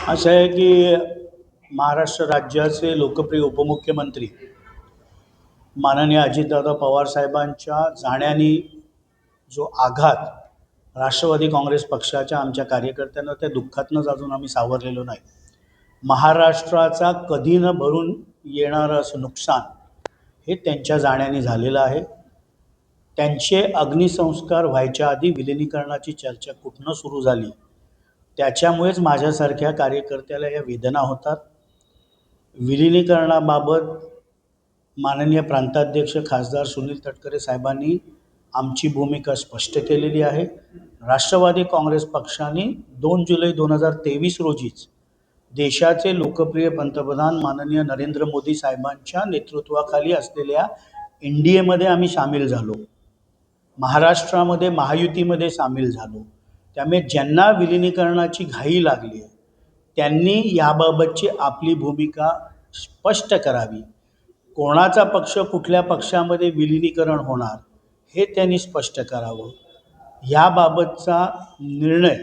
असं आहे की महाराष्ट्र राज्याचे लोकप्रिय उपमुख्यमंत्री माननीय अजितदादा पवार साहेबांच्या जाण्याने जो आघात राष्ट्रवादी काँग्रेस पक्षाच्या आमच्या कार्यकर्त्यांना त्या दुःखातनंच अजून आम्ही सावरलेलो नाही. महाराष्ट्राचा कधी न भरून येणारं असं नुकसान हे त्यांच्या जाण्याने झालेलं आहे. त्यांचे अग्निसंस्कार व्हायच्या आधी विलिनीकरणाची चर्चा कुठनं सुरू झाली त्याच्यामुळेच माझ्यासारख्या कार्यकर्त्याला या वेदना होतात. विलिनीकरणाबाबत माननीय प्रांताध्यक्ष खासदार सुनील तटकरे साहेबांनी आमची भूमिका स्पष्ट केलेली आहे. राष्ट्रवादी काँग्रेस पक्षाने 2 जुलै 2023 रोजीच देशाचे लोकप्रिय पंतप्रधान माननीय नरेंद्र मोदी साहेबांच्या नेतृत्वाखाली असलेल्या NDAमध्ये आम्ही सामील झालो. महाराष्ट्रामध्ये महायुतीमध्ये सामील झालो. त्यामुळे ज्यांना विलिनीकरणाची घाई लागली आहे त्यांनी याबाबतची आपली भूमिका स्पष्ट करावी. कोणाचा पक्ष कुठल्या पक्षामध्ये विलिनीकरण होणार हे त्यांनी स्पष्ट करावं. याबाबतचा निर्णय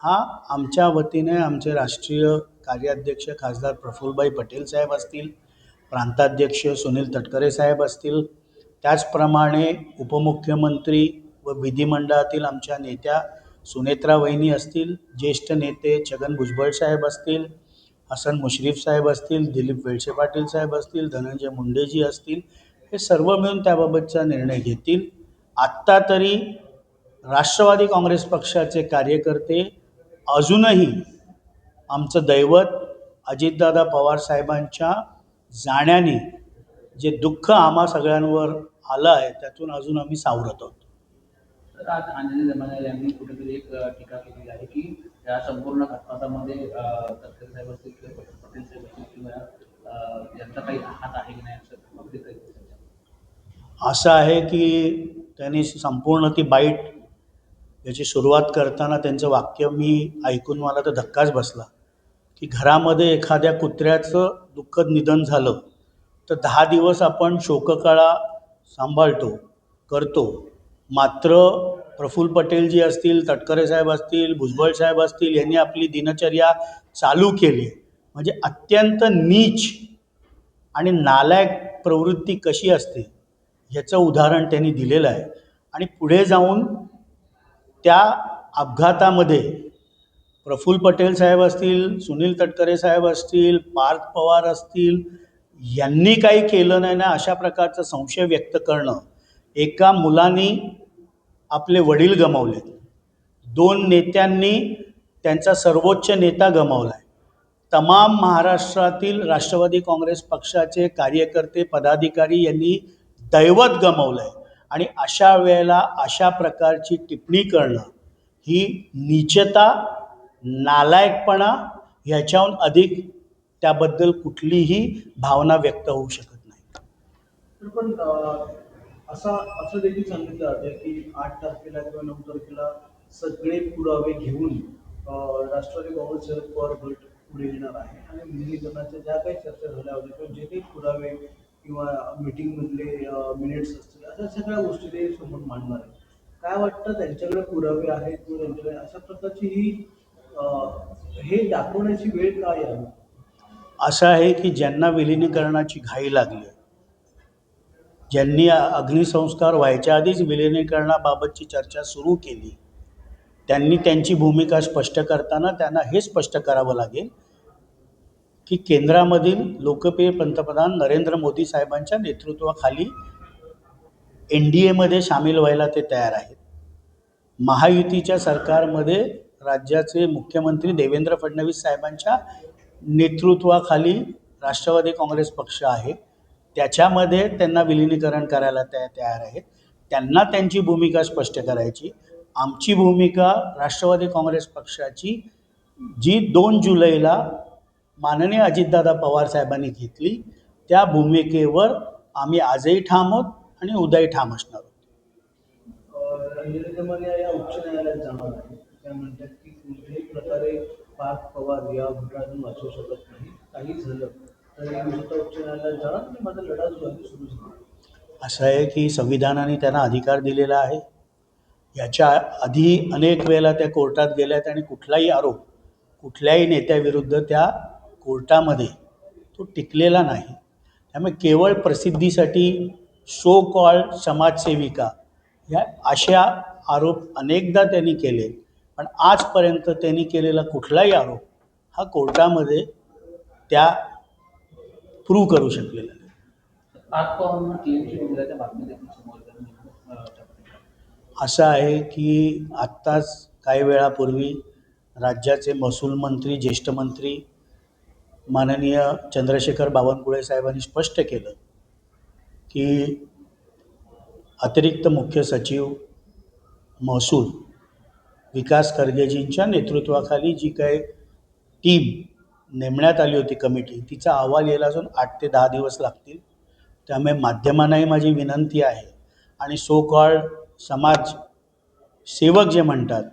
हा आमच्या वतीने आमचे राष्ट्रीय कार्याध्यक्ष खासदार प्रफुल्लभाई पटेल साहेब असतील, प्रांताध्यक्ष सुनील तटकरे साहेब असतील, त्याचप्रमाणे उपमुख्यमंत्री व विधिमंडळातील आमच्या नेत्या सुनेत्रा वहिनी असतील, ज्येष्ठ नेते छगन भुजबळ साहेब असतील, हसन मुश्रीफ साहेब असतील, दिलीप वळसे पाटील साहेब असतील, धनंजय मुंडेजी असतील, हे सर्व मिळून त्याबाबतचा निर्णय घेतील. आत्ता तरी राष्ट्रवादी काँग्रेस पक्षाचे कार्यकर्ते अजूनही आमचं दैवत अजितदादा पवार साहेबांच्या जाण्याने जे दुःख आम्हा सगळ्यांवर आलं आहे त्यातून अजून आम्ही सावरत आहोत. तर आज अंजली दमाने यांनी कुठेतरी एक टीका केलेली आहे की या संपूर्ण घटनामध्ये तटकरे साहेब असतील किंवा पटेल साहेब असतील किंवा यांचा काही हात आहे की नाही असं असं आहे की त्यांनी संपूर्ण ती बाईट याची सुरुवात करताना त्यांचं वाक्य मी ऐकून मला तर धक्काच बसला की घरामध्ये एखाद्या कुत्र्याचं दुःखद निधन झालं तर 10 दिवस आपण शोककळा सांभाळतो करतो. मात्र प्रफुल्ल पटेलजी असतील, तटकरे साहेब असतील, भुजबळ साहेब असतील यांनी आपली दिनचर्या चालू केली. म्हणजे अत्यंत नीच आणि नालायक प्रवृत्ती कशी असते ह्याचं उदाहरण त्यांनी दिलेलं आहे. आणि पुढे जाऊन त्या अपघातामध्ये प्रफुल्ल पटेल साहेब असतील, सुनील तटकरे साहेब असतील, पार्थ पवार असतील यांनी काही केलं नाही ना अशा प्रकारचा संशय व्यक्त करणं. एका मुलांनी आपले वडील गमावले, 2 नेत्यांनी त्यांचा सर्वोच्च नेता गमावला आहे, तमाम महाराष्ट्रातील राष्ट्रवादी काँग्रेस पक्षाचे कार्यकर्ते पदाधिकारी यांनी दैवत गमावलं आहे. आणि अशा वेळेला अशा प्रकारची टिप्पणी करणं ही नीचता, नालायकपणा ह्याच्याहून अधिक त्याबद्दल कुठलीही भावना व्यक्त होऊ शकत नाही. पण असं देखील सांगितलं जातं की 8 तारखेला किंवा 9 तारखेला सगळे पुरावे घेऊन राष्ट्रवादी काँग्रेस शरद पवार गट पुढे येणार आहे आणि विलिनीकरणाच्या ज्या काही चर्चा झाल्या होत्या किंवा जे काही पुरावे किंवा मीटिंगमधले मिनिट्स असतील अशा सगळ्या गोष्टी ते समोर मांडणार आहे. काय वाटतं त्यांच्याकडे पुरावे आहेत किंवा त्यांच्याकडे अशा प्रकारची ही हे दाखवण्याची वेळ काय आहे? असं आहे की ज्यांना विलिनीकरणाची घाई लागली, ज्यांनी अग्निसंस्कार व्हायच्या आधीच विलिनीकरणाबाबतची चर्चा सुरू केली त्यांनी त्यांची भूमिका स्पष्ट करताना त्यांना हे स्पष्ट करावं लागेल की केंद्रामधील लोकप्रिय पंतप्रधान नरेंद्र मोदी साहेबांच्या नेतृत्वाखाली NDAमध्ये सामील व्हायला ते तयार आहेत. महायुतीच्या सरकारमध्ये राज्याचे मुख्यमंत्री देवेंद्र फडणवीस साहेबांच्या नेतृत्वाखाली राष्ट्रवादी काँग्रेस पक्ष आहे, त्याच्यामध्ये त्यांना विलिनीकरण करायला तयार आहेत. त्यांना त्यांची भूमिका स्पष्ट करायची. आमची भूमिका राष्ट्रवादी काँग्रेस पक्षाची जी 2 जुलैला माननीय अजितदादा पवार साहेबांनी घेतली त्या भूमिकेवर आम्ही आजही ठाम आहोत आणि उद्याही ठाम असणार आहोत. अंजली दमाने या उच्च न्यायालयात जाणार आहे. त्या म्हणतात की कुठल्याही प्रकारे पार्थ पवार या घटनातून वाचू शकत नाही, काही झालं तर मी स्वतः उच्च न्यायालयात जाणार आणि माझा लढा जो आहे सुरू झाला. असं आहे की संविधानाने त्यांना अधिकार दिलेला आहे. याच्या आधी अनेक वेळेला त्या कोर्टात गेल्यात आणि कुठलाही आरोप कुठल्याही नेत्याविरुद्ध त्या कोर्टामध्ये तो टिकलेला नाही. त्यामुळे केवळ प्रसिद्धीसाठी सो कॉल्ड समाजसेविका ह्या अशा आरोप अनेकदा त्यांनी केले, पण आजपर्यंत त्यांनी केलेला कुठलाही आरोप हा कोर्टामध्ये त्या प्रूव्ह करू शकलेला नाही. पाच पवारांना टीएमसी दिल्याच्या बातमी देखील समोर येतात. असं आहे की आत्ताच काही वेळापूर्वी राज्याचे महसूल मंत्री, ज्येष्ठ मंत्री माननीय चंद्रशेखर बावनकुळे साहेबांनी स्पष्ट केलं की अतिरिक्त मुख्य सचिव महसूल विकास खर्गेजींच्या नेतृत्वाखाली जी काही टीम नेमण्यात आली होती कमिटी, तिचा अहवाल यायला अजून 8 ते 10 दिवस लागतील. त्यामुळे माध्यमांनाही माझी विनंती आहे आणि सो कॉल्ड समाज सेवक जे म्हणतात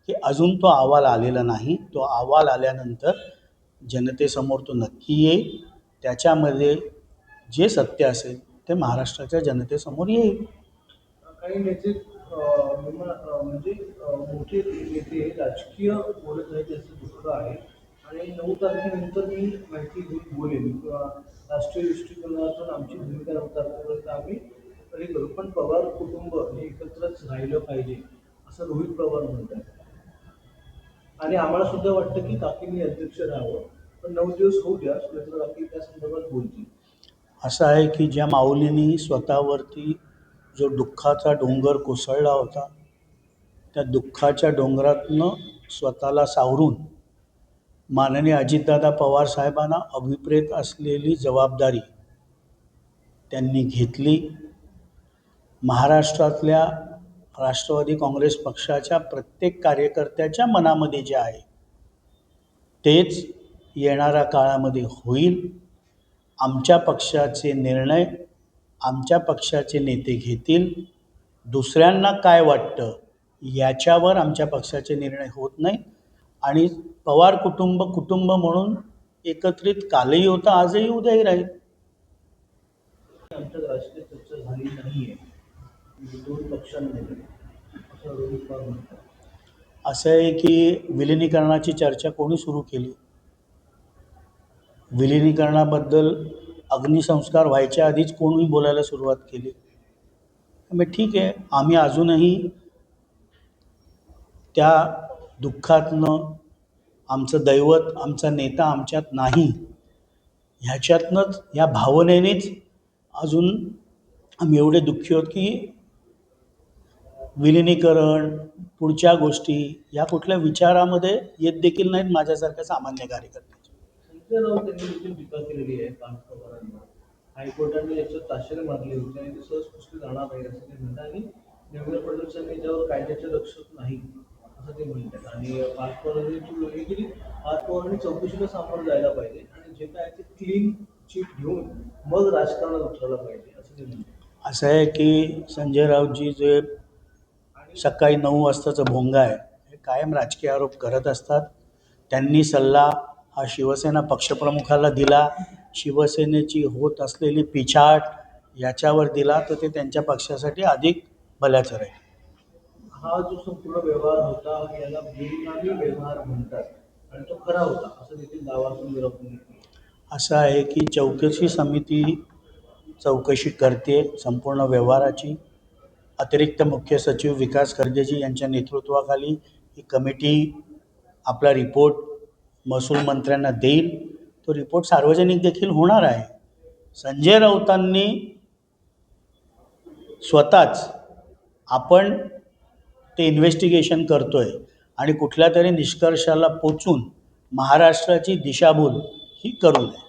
की अजून तो अहवाल आलेला नाही, तो अहवाल आल्यानंतर जनतेसमोर तो नक्की येईल. त्याच्यामध्ये जे सत्य असेल ते महाराष्ट्राच्या जनतेसमोर येईल. काही नेते म्हणजे मोठे नेते राजकीय बोलत आहेत त्याचं दुःख आहे आणि 9 तारखेनंतर मी माहिती घेऊन बोलेन किंवा राष्ट्रीय दृष्टिकोनातून आमची भूमिका 9 तारखेपर्यंत आम्ही हे करू, पण पवार कुटुंब हे एकत्रच राहिलं पाहिजे असं रोहित पवार म्हणतात. आणि आम्हाला सुद्धा वाटतं की काकींनी अध्यक्ष राहावं, पण 9 दिवस होऊ द्या, सुनेत्र काकी त्या संदर्भात बोलतील. असं आहे की ज्या माऊलींनी स्वतःवरती जो दुःखाचा डोंगर कोसळला होता, त्या दुःखाच्या डोंगरातनं स्वतःला सावरून माननीय अजितदादा पवार साहेबांना अभिप्रेत असलेली जबाबदारी त्यांनी घेतली. महाराष्ट्रातल्या राष्ट्रवादी काँग्रेस पक्षाच्या प्रत्येक कार्यकर्त्याच्या मनामध्ये जे आहे तेच येणाऱ्या काळामध्ये होईल. आमच्या पक्षाचे निर्णय आमच्या पक्षाचे नेते घेतील. दुसऱ्यांना काय वाटतं याच्यावर आमच्या पक्षाचे निर्णय होत नाहीत. आणि पवार कुटुंब म्हणून एकत्रित कालही होतं, आजही उद्याही राहील. आमच्यात राजकीय चर्चा झाली नाहीये 2 पक्षांमध्ये असं रोहित पवार म्हणतात. असं आहे की विलिनीकरणाची चर्चा कोणी सुरू केली? विलिनीकरणाबद्दल अग्निसंस्कार व्हायच्या आधीच कोणी बोलायला सुरुवात केली? मग ठीक आहे, आम्ही अजूनही त्या दुःखातनं आमचं दैवत, आमचा नेता आमच्यात नाही ह्याच्यातनंच, ह्या भावनेनेच अजून आम्ही एवढे दुःखी आहोत की विलिनीकरण, पुढच्या गोष्टी या कुठल्या विचारामध्ये येत देखील नाहीत माझ्यासारख्या सामान्य कार्यकर्त्याच्या. संजय राऊत यांनी देखील टीका केलेली आहे पाच पवारांवर. हायकोर्टाने याच्यात ताशेरे मारले होते आणि ते सहज पुसले जाणार नाही असं ते म्हणतात आणि देवेंद्र फडणवीस यांनी याच्यावर कायद्याचे रक्षक नाही असं ते म्हणतात. आणि पाच पवारांनी वेगळी केली, पाच पवारांनी चौकशीला सामोरं जायला पाहिजे आणि जे काय ते क्लीन चिट घेऊन मग राजकारणात उतरायला पाहिजे असं ते म्हणतात. असं आहे की संजय राऊतजी जे सकाळी 9 वाजताचं भोंगा आहे हे कायम राजकीय आरोप करत असतात. त्यांनी सल्ला हा शिवसेना पक्षप्रमुखाला दिला, शिवसेनेची होत असलेली पिछाट याच्यावर दिला, तर ते त्यांच्या पक्षासाठी अधिक भल्याचं राहील. हा जो संपूर्ण व्यवहार होता याला बेनामी व्यवहार म्हणतात आणि तो खरा होता असं देखील दावा संजय असं आहे की चौकशी समिती चौकशी करते संपूर्ण व्यवहाराची. अतिरिक्त मुख्य सचिव विकास खर्गेजी यांच्या नेतृत्वाखाली ही कमिटी आपला रिपोर्ट महसूल मंत्र्यांना देईल. तो रिपोर्ट सार्वजनिक देखील होणार आहे. संजय राऊतांनी स्वतःच आपण ते इन्व्हेस्टिगेशन करतोय आणि कुठल्या तरी निष्कर्षाला पोचून महाराष्ट्राची दिशाभूल ही करू नये.